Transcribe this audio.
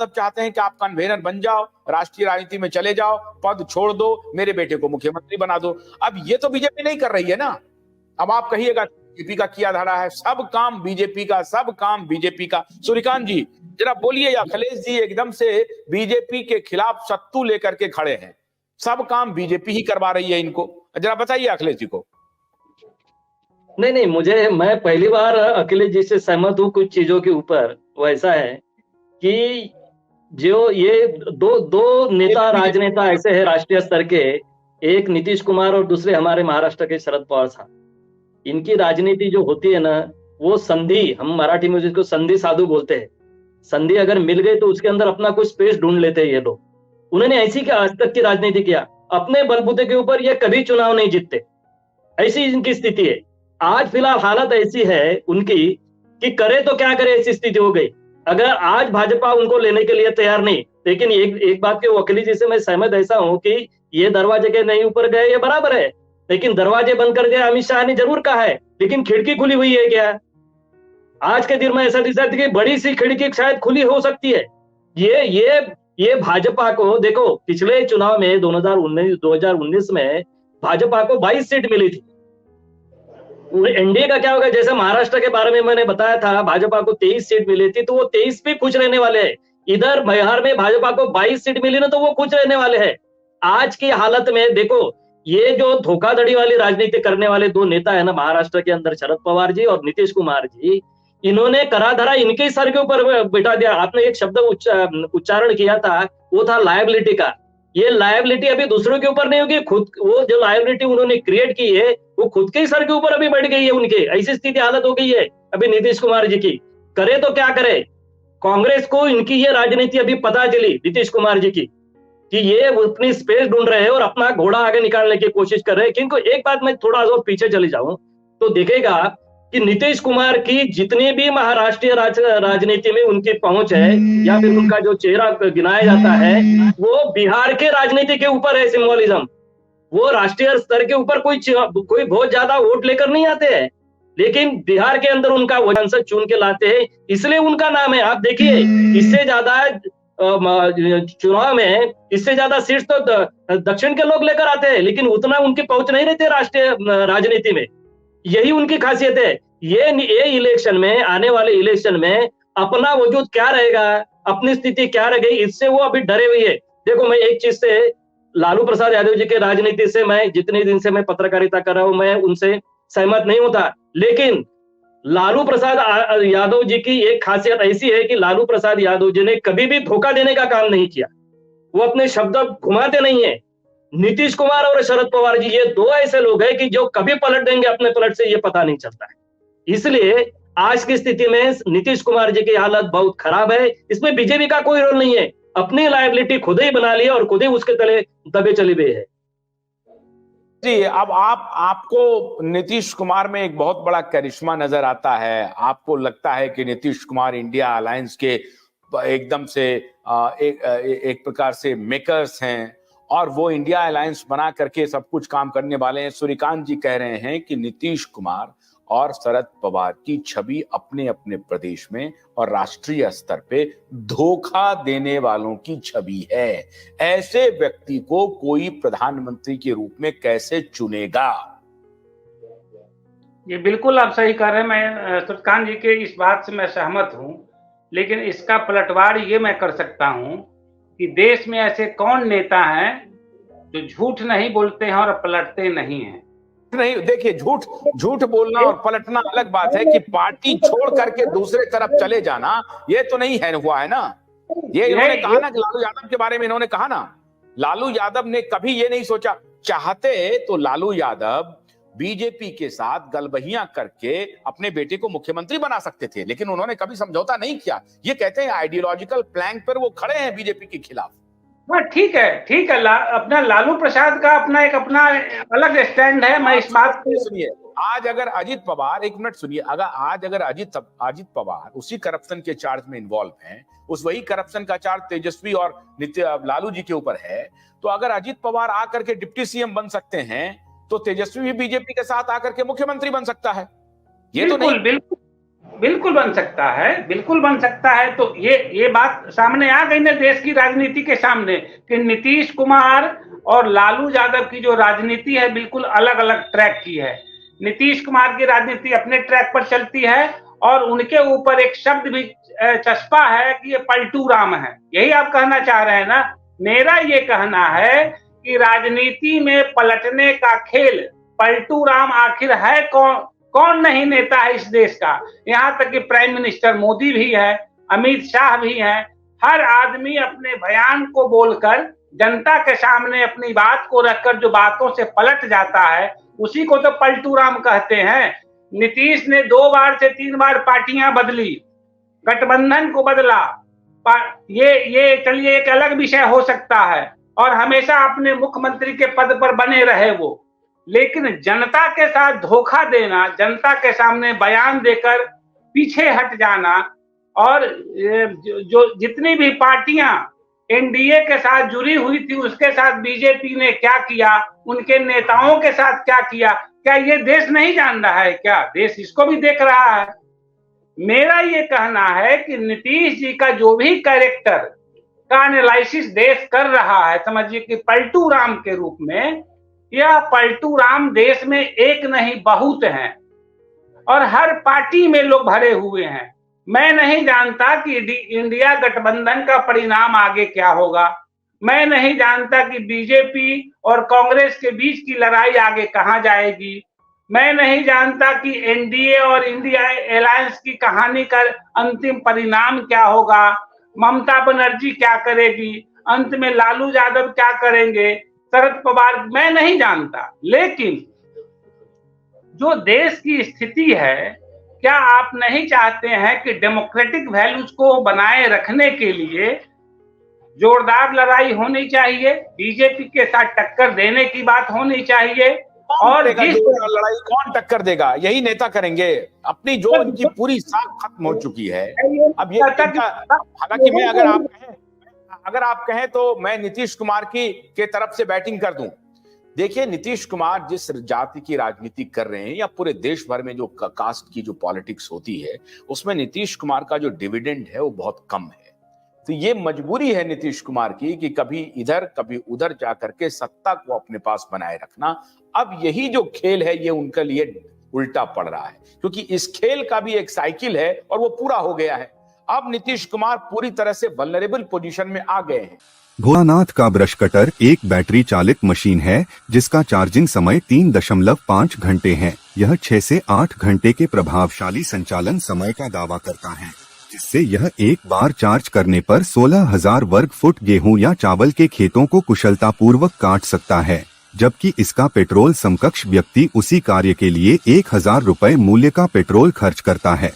यादव चाहते हैं कि आप कन्वेनर बन जाओ, राष्ट्रीय राजनीति में चले जाओ, पद छोड़ दो, मेरे बेटे को मुख्यमंत्री बना दो। अब ये तो बीजेपी नहीं कर रही है ना। अब आप कहिएगा बीजेपी का किया धरा है, सब काम बीजेपी का, सब काम बीजेपी का। सूर्यकांत जी जरा बोलिए, अखिलेश जी एकदम से बीजेपी के खिलाफ सत्तू लेकर के खड़े हैं, सब काम बीजेपी ही करवा रही है इनको, जरा बताइए अखिलेश जी को। नहीं नहीं, मैं पहली बार अखिलेश जी से सहमत हूँ कुछ चीजों के ऊपर। वो ऐसा है कि जो ये दो दो नेता, राजनेता ऐसे हैं राष्ट्रीय स्तर के, एक नीतीश कुमार और दूसरे हमारे महाराष्ट्र के शरद पवार साहब। इनकी राजनीति जो होती है ना, वो संधि, हम मराठी में जिसको संधि साधु बोलते हैं, संधि अगर मिल गई तो उसके अंदर अपना कुछ स्पेस ढूंढ लेते हैं ये लोग। उन्होंने ऐसी क्या आज तक की राजनीति किया, अपने बलबूते के ऊपर ये कभी चुनाव नहीं जीतते, ऐसी इनकी स्थिति है। आज फिलहाल हालत ऐसी है उनकी कि करे तो क्या करे, ऐसी स्थिति हो गई। अगर आज भाजपा उनको लेने के लिए तैयार नहीं, लेकिन एक बात के वकीली जी से मैं सहमत ऐसा हूं कि ये दरवाजे के नहीं ऊपर गए, ये बराबर है, लेकिन दरवाजे बंद कर दिया अमित शाह ने जरूर कहा है, लेकिन खिड़की खुली हुई है क्या? आज के दिन में ऐसा दिखता है कि बड़ी सी खिड़की शायद खुली हो सकती है। ये भाजपा को देखो, पिछले चुनाव में 2019 में भाजपा को 22 सीट मिली थी। एनडीए का क्या होगा, जैसे महाराष्ट्र के बारे में मैंने बताया था, भाजपा को 23 सीट मिली थी, तो वो 23 पे खुश रहने वाले हैं। इधर बिहार में भाजपा को 22 सीट मिली ना, तो वो खुश रहने वाले हैं। आज की हालत में देखो, ये जो धोखाधड़ी वाली राजनीति करने वाले दो नेता है ना महाराष्ट्र के अंदर, शरद पवार जी और नीतीश कुमार जी, इन्होंने कराधारा इनके ही सर के ऊपर बिठा दिया। आपने एक शब्द उच्चारण किया था, वो था लायबिलिटी का। ये लायबिलिटी अभी दूसरों के ऊपर नहीं होगी, खुद वो जो लायबिलिटी उन्होंने क्रिएट की है वो खुद के ही सर के ऊपर अभी बैठ गई है उनके। ऐसी स्थिति हालत हो गई है अभी नीतीश कुमार जी की। करे तो क्या करे, कांग्रेस को इनकी ये राजनीति अभी पता चली नीतीश कुमार जी की, कि ये अपनी स्पेस ढूंढ रहे हैं और अपना घोड़ा आगे निकालने की कोशिश कर रहे हैं। किंतु एक बात मैं थोड़ा सा पीछे चले जाऊं तो देखेगा कि नीतीश कुमार की जितनी भी महाराष्ट्रीय राजनीति में उनकी पहुंच है, या फिर उनका जो चेहरा गिनाया जाता है, वो बिहार के राजनीति के ऊपर है सिंबोलिज्म। वो राष्ट्रीय स्तर के ऊपर कोई बहुत ज्यादा वोट लेकर नहीं आते हैं, लेकिन बिहार के अंदर उनका सांसद चुन के लाते हैं, इसलिए उनका नाम है। आप देखिए, इससे ज्यादा चुनाव में इससे ज्यादा सीट तो दक्षिण के लोग लेकर आते हैं, लेकिन उतना उनकी पहुंच नहीं रहती राष्ट्रीय राजनीति में। यही उनकी खासियत है। ये इलेक्शन में, आने वाले इलेक्शन में अपना वजूद क्या रहेगा, अपनी स्थिति क्या रह गई, इससे वो अभी डरे हुए है। देखो, मैं एक चीज से, लालू प्रसाद यादव जी के राजनीति से मैं जितने दिन से मैं पत्रकारिता कर रहा हूं, मैं उनसे सहमत नहीं होता, लेकिन लालू प्रसाद यादव जी की एक खासियत ऐसी है कि लालू प्रसाद यादव जी ने कभी भी धोखा देने का काम नहीं किया, वो अपने शब्द घुमाते नहीं है। नीतीश कुमार और शरद पवार जी, ये दो ऐसे लोग हैं कि जो कभी पलट देंगे अपने पलट से, ये पता नहीं चलता है। इसलिए आज की स्थिति में नीतीश कुमार जी की हालत बहुत खराब है। इसमें बीजेपी का कोई रोल नहीं है, अपनी लायबिलिटी खुद ही बना ली है और खुद ही उसके तले दबे चले हुए है। जी, अब आपको नीतीश कुमार में एक बहुत बड़ा करिश्मा नजर आता है। आपको लगता है कि नीतीश कुमार इंडिया अलायंस के एकदम से एक प्रकार से मेकर्स हैं और वो इंडिया अलायंस बना करके सब कुछ काम करने वाले हैं। सूर्यकांत जी कह रहे हैं कि नीतीश कुमार और शरद पवार की छवि अपने अपने प्रदेश में और राष्ट्रीय स्तर पे धोखा देने वालों की छवि है। ऐसे व्यक्ति को कोई प्रधानमंत्री के रूप में कैसे चुनेगा? ये बिल्कुल आप सही कह रहे हैं। मैं सूर्यकांत जी के इस बात से मैं सहमत हूं, लेकिन इसका पलटवार ये मैं कर सकता हूं कि देश में ऐसे कौन नेता हैं जो झूठ नहीं बोलते हैं और पलटते नहीं हैं। नहीं, देखिए, झूठ बोलना और पलटना अलग बात है कि पार्टी छोड़ करके दूसरे तरफ चले जाना, ये तो नहीं है, हुआ है ना। ये इन्होंने कहा ना कि लालू यादव के बारे में इन्होंने कहा ना, लालू यादव ने कभी ये नहीं सोचा, चाहते तो लालू यादव बीजेपी के साथ गलबहियां करके अपने बेटे को मुख्यमंत्री बना सकते थे, लेकिन उन्होंने कभी समझौता नहीं किया। ये कहते हैं आइडियोलॉजिकल प्लैंक पर वो खड़े हैं बीजेपी के खिलाफ। हाँ, ठीक है, ठीक है। अपना लालू प्रसाद का अपना अलग स्टैंड है। मैं इस बात को सुनिए, आज अगर अजित पवार, एक मिनट सुनिए, अगर अजित पवार उसी करप्शन के चार्ज में इन्वॉल्व हैं, उस वही करप्शन का चार्ज तेजस्वी और लालू जी के ऊपर है, तो अगर अजित पवार आकर के डिप्टी सीएम बन सकते हैं तो तेजस्वी भी बीजेपी के साथ आकर के मुख्यमंत्री बन सकता है। ये तो नहीं, बिल्कुल बन सकता है, बिल्कुल बन सकता है। तो ये बात सामने आ गई ना देश की राजनीति के सामने कि नीतीश कुमार और लालू यादव की जो राजनीति है बिल्कुल अलग अलग ट्रैक की है। नीतीश कुमार की राजनीति अपने ट्रैक पर चलती है और उनके ऊपर एक शब्द भी चस्पा है कि ये पलटू राम है। यही आप कहना चाह रहे हैं ना? मेरा ये कहना है कि राजनीति में पलटने का खेल पलटू राम आखिर है कौन नहीं नेता है इस देश का। यहाँ तक कि प्राइम मिनिस्टर मोदी भी है, अमित शाह भी है। हर आदमी अपने बयान को बोलकर जनता के सामने अपनी बात को रखकर जो बातों से पलट जाता है उसी को तो पलटू राम कहते हैं। नीतीश ने 2 बार से 3 बार पार्टियां बदली, गठबंधन को बदला, ये चलिए एक अलग विषय हो सकता है, और हमेशा अपने मुख्यमंत्री के पद पर बने रहे वो। लेकिन जनता के साथ धोखा देना, जनता के सामने बयान देकर पीछे हट जाना, और जो जितनी भी पार्टियां एनडीए के साथ जुड़ी हुई थी उसके साथ बीजेपी ने क्या किया, उनके नेताओं के साथ क्या किया, क्या ये देश नहीं जान रहा है? क्या देश इसको भी देख रहा है? मेरा ये कहना है कि नीतीश जी का जो भी कैरेक्टर का एनालिसिस देश कर रहा है, समझिए कि पलटू राम के रूप में, यह पलटू राम देश में एक नहीं बहुत हैं और हर पार्टी में लोग भरे हुए हैं। मैं नहीं जानता कि इंडिया गठबंधन का परिणाम आगे क्या होगा। मैं नहीं जानता कि बीजेपी और कांग्रेस के बीच की लड़ाई आगे कहां जाएगी। मैं नहीं जानता कि एनडीए और इंडिया अलायंस की कहानी का अंतिम परिणाम क्या होगा। ममता बनर्जी क्या करेगी, अंत में लालू यादव क्या करेंगे, शरद पवार, मैं नहीं जानता। लेकिन जो देश की स्थिति है, क्या आप नहीं चाहते हैं कि डेमोक्रेटिक वैल्यूज को बनाए रखने के लिए जोरदार लड़ाई होनी चाहिए, बीजेपी के साथ टक्कर देने की बात होनी चाहिए, और लड़ाई कौन टक्कर देगा? यही नेता करेंगे। अपनी जो उनकी पूरी साख खत्म हो चुकी है। अब ये हालांकि मैं अगर आप कहें तो मैं नीतीश कुमार के तरफ से बैटिंग कर दूं। देखिए, नीतीश कुमार जिस जाति की राजनीति कर रहे हैं या पूरे देश भर में जो कास्ट की जो पॉलिटिक्स होती है उसमें नीतीश कुमार का जो डिविडेंड है वो बहुत कम है। तो ये मजबूरी है नीतीश कुमार की कि कभी इधर कभी उधर जाकर के सत्ता को अपने पास बनाए रखना। अब यही जो खेल है ये उनके लिए उल्टा पड़ रहा है, क्योंकि इस खेल का भी एक साइकिल है और वो पूरा हो गया है। अब नीतीश कुमार पूरी तरह से वल्नरेबल पोजीशन में आ गए हैं। भोलानाथ का ब्रश कटर एक बैटरी चालित मशीन है जिसका चार्जिंग समय 3.5 घंटे है। यह 6 से 8 घंटे के प्रभावशाली संचालन समय का दावा करता है, जिससे यह एक बार चार्ज करने पर 16,000 वर्ग फुट गेहूं या चावल के खेतों को कुशलतापूर्वक काट सकता है, जबकि इसका पेट्रोल समकक्ष व्यक्ति उसी कार्य के लिए 1,000 रुपए मूल्य का पेट्रोल खर्च करता है।